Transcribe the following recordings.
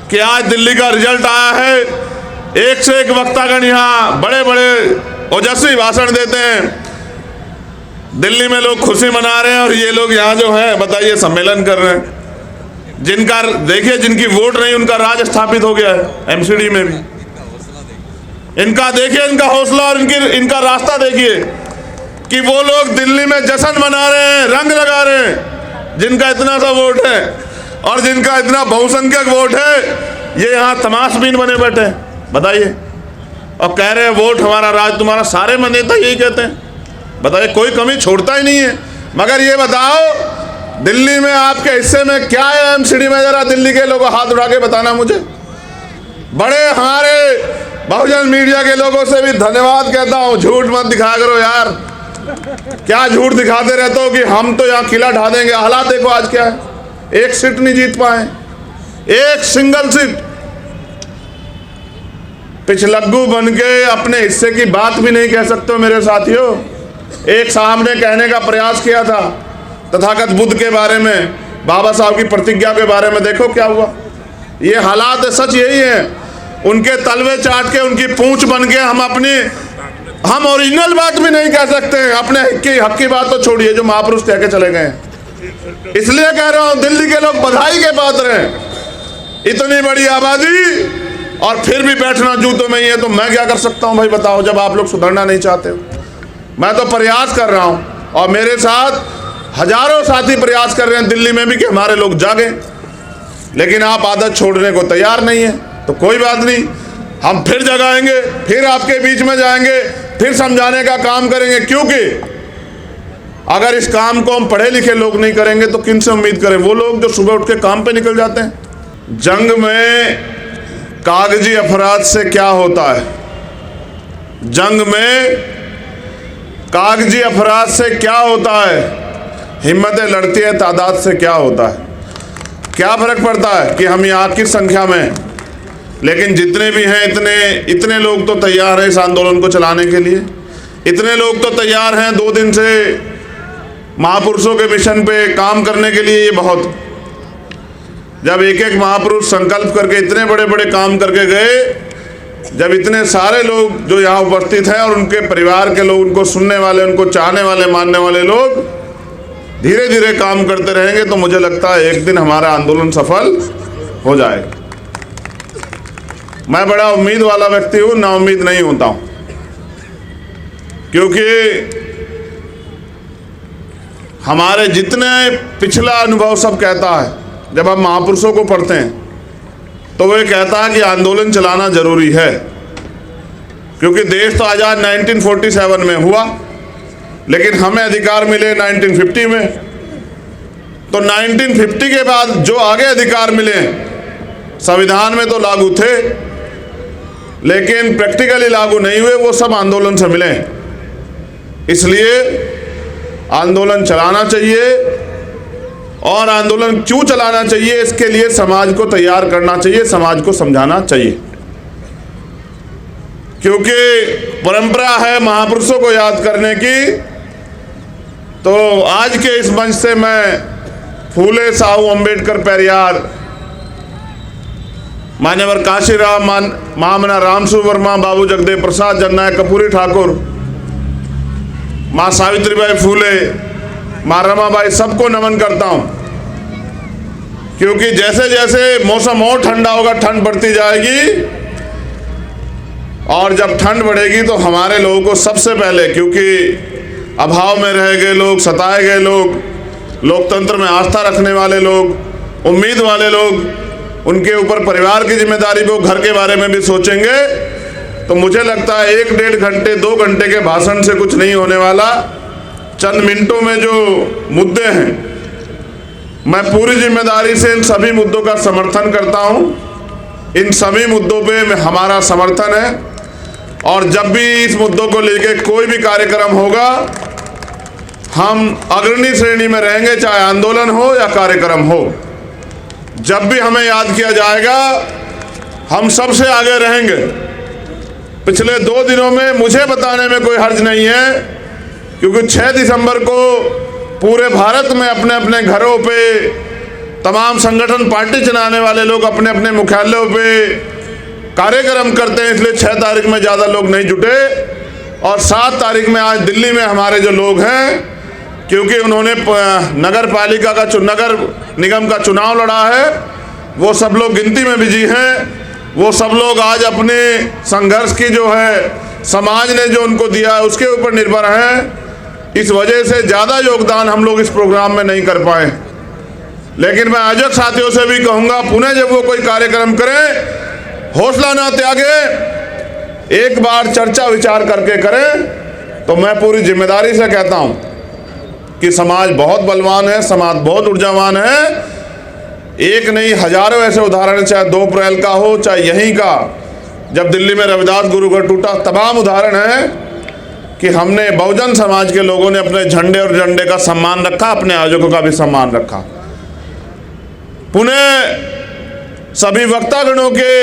कि आज दिल्ली का रिजल्ट आया है, एक से एक वक्तागण यहाँ बड़े बड़े ओजस्वी भाषण देते हैं। दिल्ली में लोग खुशी मना रहे हैं और ये लोग यहाँ जो है बताइए सम्मेलन कर रहे हैं। जिनका देखिए, जिनकी वोट नहीं उनका राज स्थापित हो गया है एमसीडी में भी। इनका देखिए, इनका हौसला और इनका रास्ता देखिए कि वो लोग दिल्ली में जश्न मना रहे हैं, रंग लगा रहे हैं, जिनका इतना सा वोट है और जिनका इतना बहुसंख्यक वोट है, ये यहाँ तमाशबीन बने बैठे हैं बताइए, और कह रहे हैं वोट हमारा राज तुम्हारा। सारे नेता यही कहते हैं, बताइए, कोई कमी छोड़ता ही नहीं है। मगर ये बताओ दिल्ली में आपके हिस्से में क्या है एमसीडी में? जरा दिल्ली के लोगों हाथ उठा के बताना मुझे। बड़े हमारे बहुजन मीडिया के लोगों से भी धन्यवाद कहता हूँ, झूठ मत दिखाया करो यार। क्या झूठ दिखाते रहते हो कि हम तो यहाँ किला ढा देंगे। हालात देखो आज क्या है, एक सीट नहीं जीत पाए, एक सिंगल सीट। पिछलग्गू बन के अपने हिस्से की बात भी नहीं कह सकते हो मेरे साथियों। एक साहब ने कहने का प्रयास किया था तथागत बुद्ध के बारे में, बाबा साहब की प्रतिज्ञा के बारे में, देखो क्या हुआ। ये हालात सच यही है। उनके तलवे चाट के, उनकी पूंछ बन के हम ओरिजिनल बात भी नहीं कह सकते हैं। अपने हक की बात तो छोड़िए जो महापुरुष कह के चले गए हैं। इसलिए कह रहा हूं दिल्ली के लोग बधाई के पात्र हैं। इतनी बड़ी आबादी और फिर भी बैठना जूतों में ही है, तो मैं क्या कर सकता हूं भाई बताओ, जब आप लोग सुधरना नहीं चाहते हो। मैं तो प्रयास कर रहा हूं और मेरे साथ हजारों साथी प्रयास कर रहे हैं दिल्ली में भी कि हमारे लोग जागें, लेकिन आप आदत छोड़ने को तैयार नहीं है। तो कोई बात नहीं, हम फिर जगाएंगे, फिर आपके बीच में जाएंगे, फिर समझाने का काम करेंगे। क्योंकि अगर इस काम को हम पढ़े लिखे लोग नहीं करेंगे तो किन से उम्मीद करें? वो लोग जो सुबह उठ के काम पे निकल जाते हैं। जंग में कागजी अपराध से क्या होता है? जंग में कागजी अपराध से क्या होता है? हिम्मतें लड़ती है, तादाद से क्या होता है? क्या फर्क पड़ता है कि हम यहाँ किस संख्या में, लेकिन जितने भी हैं इतने लोग तो तैयार हैं इस आंदोलन को चलाने के लिए। इतने लोग तो तैयार हैं 2 दिन से महापुरुषों के मिशन पे काम करने के लिए। ये बहुत, जब एक एक महापुरुष संकल्प करके इतने बड़े बड़े काम करके गए, जब इतने सारे लोग जो यहाँ उपस्थित हैं और उनके परिवार के लोग, उनको सुनने वाले, उनको चाहने वाले, मानने वाले लोग धीरे धीरे काम करते रहेंगे, तो मुझे लगता है एक दिन हमारा आंदोलन सफल हो जाएगा। मैं बड़ा उम्मीद वाला व्यक्ति हूँ, ना उम्मीद नहीं होता हूँ, क्योंकि हमारे जितने पिछला अनुभव सब कहता है, जब हम महापुरुषों को पढ़ते हैं तो वो कहता है कि आंदोलन चलाना जरूरी है। क्योंकि देश तो आज़ाद 1947 में हुआ, लेकिन हमें अधिकार मिले 1950 में। तो 1950 के बाद जो आगे अधिकार मिले संविधान में तो लागू थे, लेकिन प्रैक्टिकली लागू नहीं हुए, वो सब आंदोलन से मिले। इसलिए आंदोलन चलाना चाहिए, और आंदोलन क्यों चलाना चाहिए, इसके लिए समाज को तैयार करना चाहिए, समाज को समझाना चाहिए। क्योंकि परंपरा है महापुरुषों को याद करने की। तो आज के इस मंच से मैं फूले, साहू अम्बेडकर, पेरियार, मान्यवर काशीराम, महामना रामसु वर्मा, बाबू जगदेव प्रसाद, जननायक कपूरी ठाकुर, माँ सावित्रीबाई फूले, माँ रमाबाई, सबको नमन करता हूँ। क्योंकि जैसे जैसे मौसम और ठंडा होगा, ठंड बढ़ती जाएगी, और जब ठंड बढ़ेगी तो हमारे लोगों को सबसे पहले, क्योंकि अभाव में रह गए लोग, सताए गए लोग, लोकतंत्र में आस्था रखने वाले लोग, उम्मीद वाले लोग, उनके ऊपर परिवार की जिम्मेदारी, वो घर के बारे में भी सोचेंगे। तो मुझे लगता है 1-1.5 घंटे 2 घंटे के भाषण से कुछ नहीं होने वाला। चंद मिनटों में जो मुद्दे हैं, मैं पूरी जिम्मेदारी से इन सभी मुद्दों का समर्थन करता हूं। इन सभी मुद्दों पे हमारा समर्थन है, और जब भी इस मुद्दों को लेकर कोई भी कार्यक्रम होगा, हम अग्रणी श्रेणी में रहेंगे, चाहे आंदोलन हो या कार्यक्रम हो। जब भी हमें याद किया जाएगा, हम सबसे आगे रहेंगे। पिछले 2 दिनों में मुझे बताने में कोई हर्ज नहीं है, क्योंकि 6 दिसंबर को पूरे भारत में अपने अपने घरों पे तमाम संगठन पार्टी चलाने वाले लोग अपने अपने मुख्यालयों पे कार्यक्रम करते हैं, इसलिए 6 तारीख में ज़्यादा लोग नहीं जुटे। और 7 तारीख में आज दिल्ली में हमारे जो लोग हैं, क्योंकि उन्होंने नगर पालिका का नगर निगम का चुनाव लड़ा है, वो सब लोग गिनती में बिजी हैं। वो सब लोग आज अपने संघर्ष की जो है समाज ने जो उनको दिया है उसके ऊपर निर्भर हैं। इस वजह से ज़्यादा योगदान हम लोग इस प्रोग्राम में नहीं कर पाए। लेकिन मैं आयोजक साथियों से भी कहूँगा, पुनः जब वो कोई कार्यक्रम करें, हौसला ना त्यागे, एक बार चर्चा विचार करके करें। तो मैं पूरी जिम्मेदारी से कहता हूँ कि समाज बहुत बलवान है, समाज बहुत ऊर्जावान है। एक नहीं हजारों ऐसे उदाहरण, चाहे 2 अप्रैल का हो, चाहे यहीं का जब दिल्ली में रविदास गुरुकुल टूटा, तमाम उदाहरण हैं कि हमने बहुजन समाज के लोगों ने अपने झंडे और झंडे का सम्मान रखा, अपने आयोजकों का भी सम्मान रखा। पुनः सभी वक्तागणों के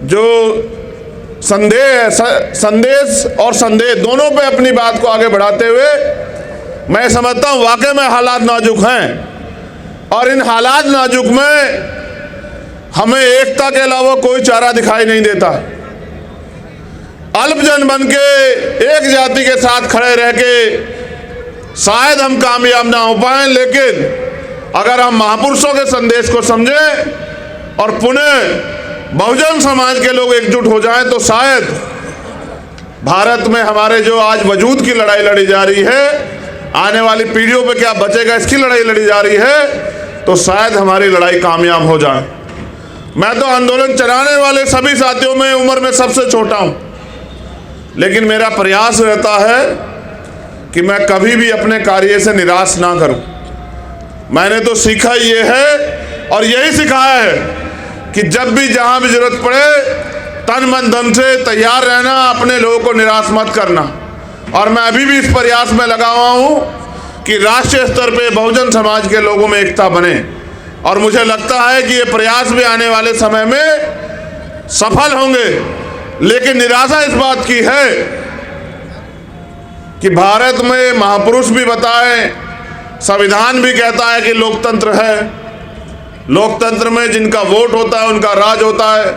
जो संदेश और संदेश दोनों पे अपनी बात को आगे बढ़ाते हुए मैं समझता हूँ वाकई में हालात नाजुक हैं, और इन हालात नाजुक में हमें एकता के अलावा कोई चारा दिखाई नहीं देता। अल्पजन बन के एक जाति के साथ खड़े रह के शायद हम कामयाब ना हो पाए, लेकिन अगर हम महापुरुषों के संदेश को समझें और पुनः बहुजन समाज के लोग एकजुट हो जाएं, तो शायद भारत में हमारे जो आज वजूद की लड़ाई लड़ी जा रही है, आने वाली पीढ़ियों पे क्या बचेगा इसकी लड़ाई लड़ी जा रही है, तो शायद हमारी लड़ाई कामयाब हो जाए। मैं तो आंदोलन चलाने वाले सभी साथियों में उम्र में सबसे छोटा हूं, लेकिन मेरा प्रयास रहता है कि मैं कभी भी अपने कार्य से निराश ना करूं। मैंने तो सीखा ये है और यही सिखाया है कि जब भी जहां भी जरूरत पड़े तन मन धन से तैयार रहना, अपने लोगों को निराश मत करना। और मैं अभी भी इस प्रयास में लगा हुआ हूं कि राष्ट्रीय स्तर पे बहुजन समाज के लोगों में एकता बने, और मुझे लगता है कि ये प्रयास भी आने वाले समय में सफल होंगे। लेकिन निराशा इस बात की है कि भारत में महापुरुष भी बताएं, संविधान भी कहता है कि लोकतंत्र है, लोकतंत्र में जिनका वोट होता है उनका राज होता है,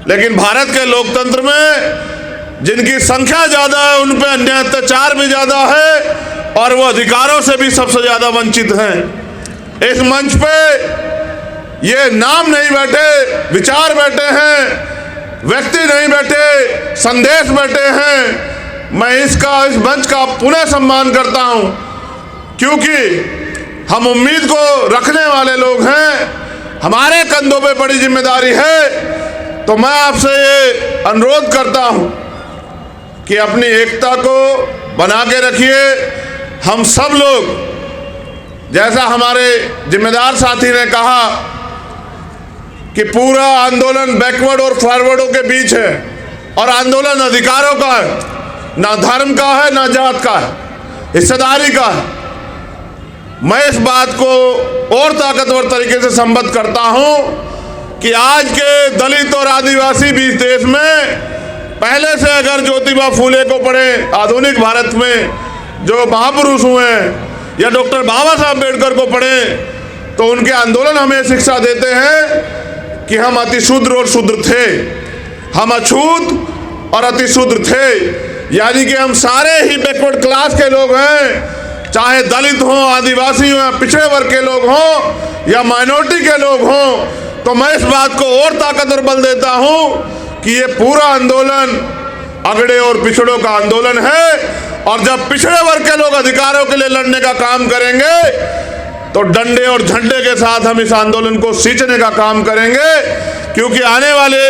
लेकिन भारत के लोकतंत्र में जिनकी संख्या ज़्यादा है उन पे अन्याय अत्याचार भी ज़्यादा है, और वो अधिकारों से भी सबसे ज़्यादा वंचित हैं। इस मंच पे ये नाम नहीं बैठे, विचार बैठे हैं, व्यक्ति नहीं बैठे, संदेश बैठे हैं। मैं इस मंच का पुनः सम्मान करता हूं, क्योंकि हम उम्मीद को रखने वाले लोग हैं, हमारे कंधों पे बड़ी जिम्मेदारी है। तो मैं आपसे ये अनुरोध करता हूं कि अपनी एकता को बना के रखिए। हम सब लोग, जैसा हमारे जिम्मेदार साथी ने कहा कि पूरा आंदोलन बैकवर्ड और फॉरवर्डों के बीच है, और आंदोलन अधिकारों का है, ना धर्म का है ना जात का है, हिस्सेदारी का है। मैं इस बात को और ताकतवर तरीके से संबद्ध करता हूं कि आज के दलित और आदिवासी भी इस देश में पहले से अगर ज्योतिबा फूले को पढ़े, आधुनिक भारत में जो महापुरुष हुए हैं, या डॉक्टर बाबा साहब अम्बेडकर को पढ़े, तो उनके आंदोलन हमें शिक्षा देते हैं कि हम अतिशूद्र और शूद्र थे, हम अछूत और अतिशूद्र थे, यानी कि हम सारे ही बैकवर्ड क्लास के लोग हैं, चाहे दलित हों, आदिवासी हों, या पिछड़े वर्ग के लोग हों, या माइनॉरिटी के लोग हों। तो मैं इस बात को और ताकतवर बल देता हूं कि ये पूरा आंदोलन अगड़े और पिछड़ों का आंदोलन है, और जब पिछड़े वर्ग के लोग अधिकारों के लिए लड़ने का काम करेंगे तो डंडे और झंडे के साथ हम इस आंदोलन को सींचने का काम करेंगे, क्योंकि आने वाले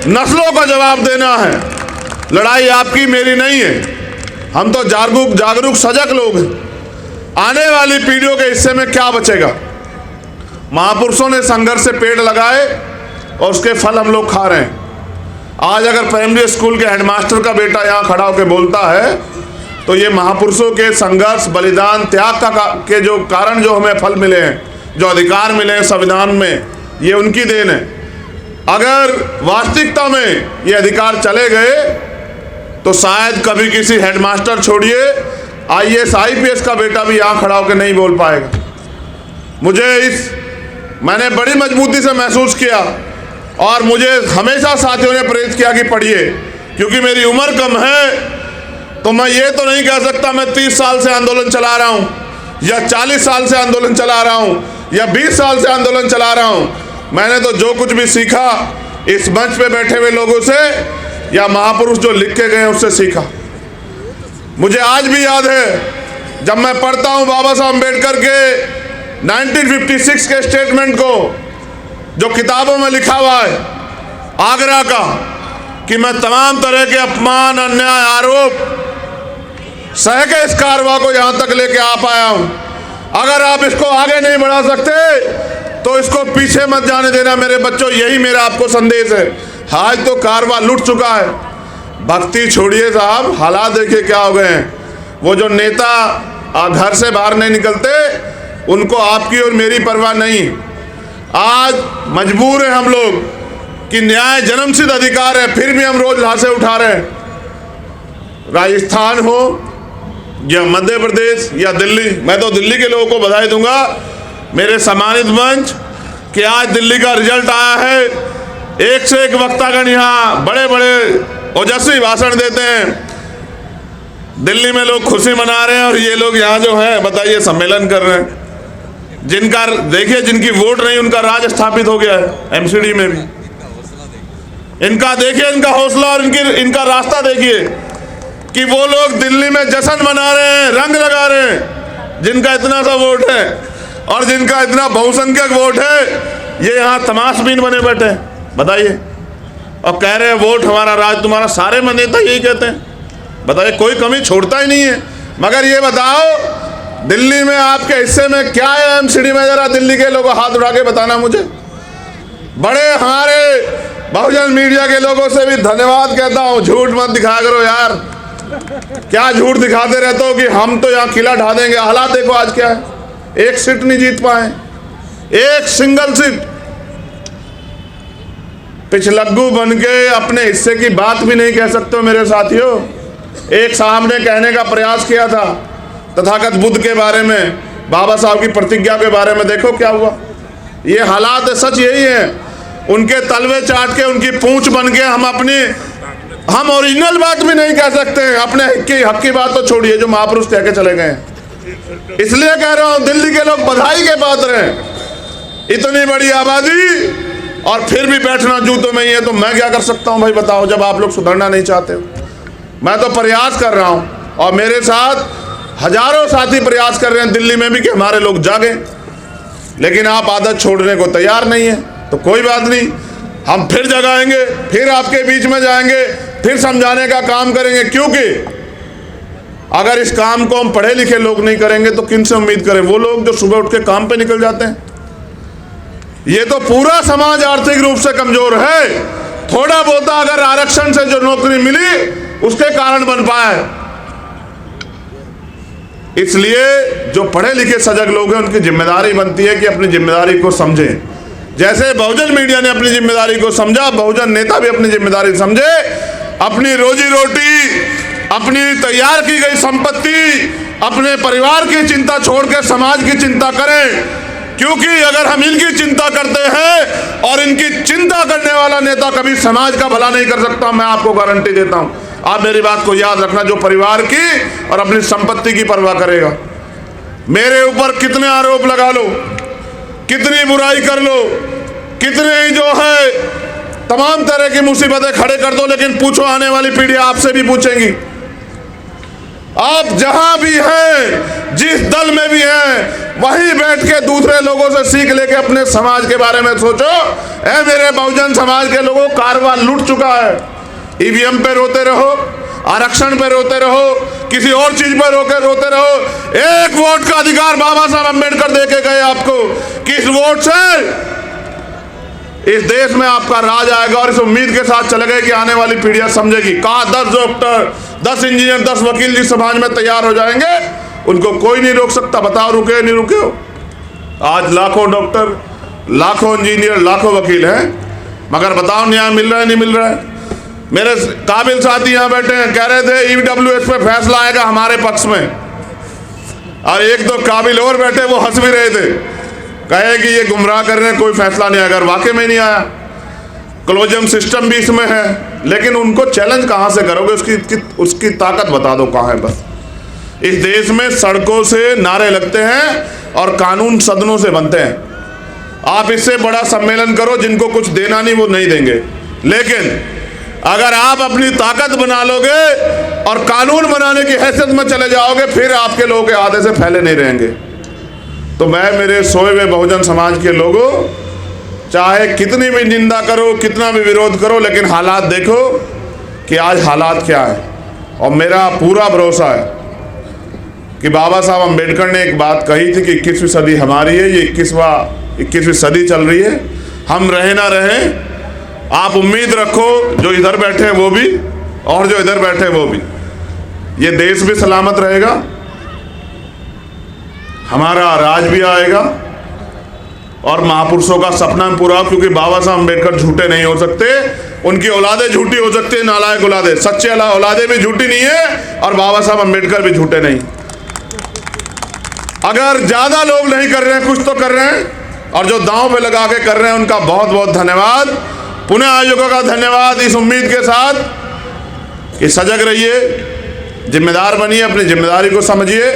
नस्लों का जवाब देना है। लड़ाई आपकी मेरी नहीं है, हम तो जागरूक सजग लोग हैं। आने वाली पीढ़ियों के हिस्से में क्या बचेगा? महापुरुषों ने संघर्ष से पेड़ लगाए और उसके फल हम लोग खा रहे हैं। आज अगर प्राइमरी स्कूल के हेडमास्टर का बेटा यहाँ खड़ा होकर बोलता है तो ये महापुरुषों के संघर्ष, बलिदान, त्याग के जो कारण जो हमें फल मिले हैं, जो अधिकार मिले हैं संविधान में, ये उनकी देन है। अगर वास्तविकता में ये अधिकार चले गए तो शायद कभी किसी हेडमास्टर छोड़िए IAS IPS का बेटा भी यहाँ खड़ा होकर नहीं बोल पाएगा। मैंने बड़ी मजबूती से महसूस किया और मुझे हमेशा साथियों ने प्रेरित किया कि पढ़िए, क्योंकि मेरी उम्र कम है तो मैं ये तो नहीं कह सकता मैं 30 साल से आंदोलन चला रहा हूँ या 40 साल से आंदोलन चला रहा हूँ या 20 साल से आंदोलन चला रहा हूँ। मैंने तो जो कुछ भी सीखा इस मंच पे बैठे हुए लोगों से या महापुरुष जो लिख के गए उससे सीखा। मुझे आज भी याद है जब मैं पढ़ता हूँ बाबा साहब अम्बेडकर के 1956 के स्टेटमेंट को, जो किताबों में लिखा हुआ है आगरा का, कि मैं तमाम तरह के अपमान, अन्याय, आरोप सह के इस कारवां को यहाँ तक लेके आ पाया हूँ। अगर आप इसको आगे नहीं बढ़ा सकते तो इसको पीछे मत जाने देना मेरे बच्चों, यही मेरा आपको संदेश है। आज तो कारवां लुट चुका है, भक्ति छोड़िए साहब, हालात देखिए क्या हो गए हैं। वो जो नेता घर से बाहर नहीं निकलते उनको आपकी और मेरी परवाह नहीं। आज मजबूर हैं हम लोग कि न्याय जन्मसिद्ध अधिकार है, फिर भी हम रोज लाशें उठा रहे हैं। राजस्थान हो या मध्य प्रदेश या दिल्ली, मैं तो दिल्ली के लोगों को बधाई दूंगा, मेरे सम्मानित मंच, कि आज दिल्ली का रिजल्ट आया है। एक से एक वक्तागण यहाँ बड़े बड़े ओजस्वी भाषण देते हैं। दिल्ली में लोग खुशी मना रहे हैं और ये लोग यहाँ जो है बताइए सम्मेलन कर रहे हैं। जिनका देखिए, जिनकी वोट नहीं उनका राज स्थापित हो गया है एमसीडी में भी। इनका देखिए, इनका हौसला और इनका रास्ता देखिए कि वो लोग दिल्ली में जश्न मना रहे हैं, रंग लगा रहे हैं, जिनका इतना सा वोट है और जिनका इतना बहुसंख्यक वोट है, ये यहाँ तमाशबीन बने बैठे हैं बताइए, और कह रहे हैं वोट हमारा, राज तुम्हारा। सारे नेता यही कहते हैं, बताइए, कोई कमी छोड़ता ही नहीं है। मगर ये बताओ दिल्ली में आपके हिस्से में क्या है एमसीडी में, जरा दिल्ली के लोगों हाथ उठा के बताना मुझे। बड़े हमारे बहुजन मीडिया के लोगों से भी धन्यवाद कहता हूँ, झूठ मत दिखाया करो यार, क्या झूठ दिखाते रहते हो कि हम तो यहाँ किला ढा देंगे। हालात देखो आज क्या है, एक सीट नहीं जीत पाए, एक सिंगल सीट। पिछलग्गू बन के अपने हिस्से की बात भी नहीं कह सकते हो मेरे साथियों। एक साहब ने कहने का प्रयास किया था तथागत बुद्ध के बारे में, बाबा साहब की प्रतिज्ञा के बारे में, देखो क्या हुआ। ये हालात सच यही है, उनके तलवे चाट के, उनकी पूंछ बन के हम ओरिजिनल बात भी नहीं कह सकते हैं। अपने हक की बात तो छोड़िए जो महापुरुष कह के चले गए हैं। इसलिए कह रहा हूं दिल्ली के लोग बधाई के पात्र हैं। इतनी बड़ी आबादी और फिर भी बैठना जूतों में ही है, तो मैं क्या कर सकता हूं भाई बताओ, जब आप लोग सुधरना नहीं चाहते हो। मैं तो प्रयास कर रहा हूं और मेरे साथ हजारों साथी प्रयास कर रहे हैं दिल्ली में भी कि हमारे लोग जागें, लेकिन आप आदत छोड़ने को तैयार नहीं है। तो कोई बात नहीं, हम फिर जगाएंगे, फिर आपके बीच में जाएंगे, फिर समझाने का काम करेंगे। क्योंकि अगर इस काम को हम पढ़े लिखे लोग नहीं करेंगे तो किन से उम्मीद करें, वो लोग जो सुबह उठ के काम पे निकल जाते हैं। ये तो पूरा समाज आर्थिक रूप से कमजोर है। थोड़ा बहुत अगर आरक्षण से जो नौकरी मिली उसके कारण बन पाए। इसलिए जो पढ़े लिखे सजग लोग हैं उनकी जिम्मेदारी बनती है कि अपनी जिम्मेदारी को समझें। जैसे बहुजन मीडिया ने अपनी जिम्मेदारी को समझा, बहुजन नेता भी अपनी जिम्मेदारी समझे, अपनी रोजी रोटी, अपनी तैयार की गई संपत्ति, अपने परिवार की चिंता छोड़ के समाज की चिंता करें। क्योंकि अगर हम इनकी चिंता करते हैं और इनकी चिंता करने वाला नेता कभी समाज का भला नहीं कर सकता, मैं आपको गारंटी देता हूं। आप मेरी बात को याद रखना, जो परिवार की और अपनी संपत्ति की परवाह करेगा। मेरे ऊपर कितने आरोप लगा लो, कितनी बुराई कर लो, कितने ही जो है तमाम तरह की मुसीबतें खड़े कर दो, लेकिन पूछो आने वाली पीढ़ी आपसे भी पूछेंगी। आप जहां भी हैं, जिस दल में भी हैं, वहीं बैठ के दूसरे लोगों से सीख लेके अपने समाज के बारे में सोचो। ऐ मेरे बहुजन समाज के लोगों, कारवां लूट चुका है। ईवीएम पे रोते रहो, आरक्षण पे रोते रहो, किसी और चीज पर रोते रहो। एक वोट का अधिकार बाबा साहब अम्बेडकर दे के गए आपको, किस वोट से इस देश में आपका राज आएगा। और इस उम्मीद के साथ चले गए कि आने वाली पीढ़ियां समझेगी। कहा 10 डॉक्टर, 10 इंजीनियर, 10 वकील जिस समाज में तैयार हो जाएंगे उनको कोई नहीं रोक सकता। बताओ रुके नहीं रुके हो। आज लाखों डॉक्टर, लाखों इंजीनियर, लाखों वकील हैं, मगर बताओ न्याय मिल रहा है नहीं मिल रहा है। मेरे काबिल साथी यहाँ बैठे हैं, कह रहे थे ईडब्ल्यूएस पे फैसला आएगा हमारे पक्ष में, और एक दो काबिल और बैठे वो हंस भी रहे थे। कहे कि ये गुमराह कर रहे हैं, कोई फैसला नहीं, अगर वाकई में नहीं आया, क्लोजम सिस्टम भी इसमें है, लेकिन उनको चैलेंज कहाँ से करोगे? उसकी ताकत बता दो कहाँ है। बस इस देश में सड़कों से नारे लगते हैं और कानून सदनों से बनते हैं। आप इससे बड़ा सम्मेलन करो, जिनको कुछ देना नहीं वो नहीं देंगे, लेकिन अगर आप अपनी ताकत बना लोगे और कानून बनाने की हैसियत में चले जाओगे, फिर आपके लोगों के आधे से फैले नहीं रहेंगे। तो मैं मेरे सोए हुए बहुजन समाज के लोगों, चाहे कितनी भी निंदा करो, कितना भी विरोध करो, लेकिन हालात देखो कि आज हालात क्या है। और मेरा पूरा भरोसा है कि बाबा साहब अम्बेडकर ने एक बात कही थी कि 21वीं सदी हमारी है, ये 21वीं सदी चल रही है, हम रहे ना रहें, आप उम्मीद रखो जो इधर बैठे हैं वो भी और जो इधर बैठे हैं वो भी, ये देश भी सलामत रहेगा, हमारा राज भी आएगा और महापुरुषों का सपना पूरा, क्योंकि बाबा साहब अम्बेडकर झूठे नहीं हो सकते, उनकी औलादे झूठी हो सकती है, नालायक औलादे, सच्चे औलादे भी झूठी नहीं है और बाबा साहब अम्बेडकर भी झूठे नहीं। अगर ज्यादा लोग नहीं कर रहे हैं, कुछ तो कर रहे हैं, और जो दांव पे लगा के कर रहे हैं उनका बहुत बहुत धन्यवाद। पुणे आयोजकों का धन्यवाद, इस उम्मीद के साथ कि सजग रहिए, जिम्मेदार बनिए, अपनी जिम्मेदारी को समझिए।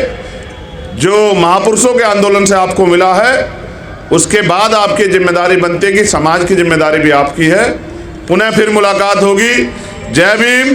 जो महापुरुषों के आंदोलन से आपको मिला है, उसके बाद आपकी जिम्मेदारी बनती है कि समाज की जिम्मेदारी भी आपकी है। पुनः फिर मुलाकात होगी। जय भीम,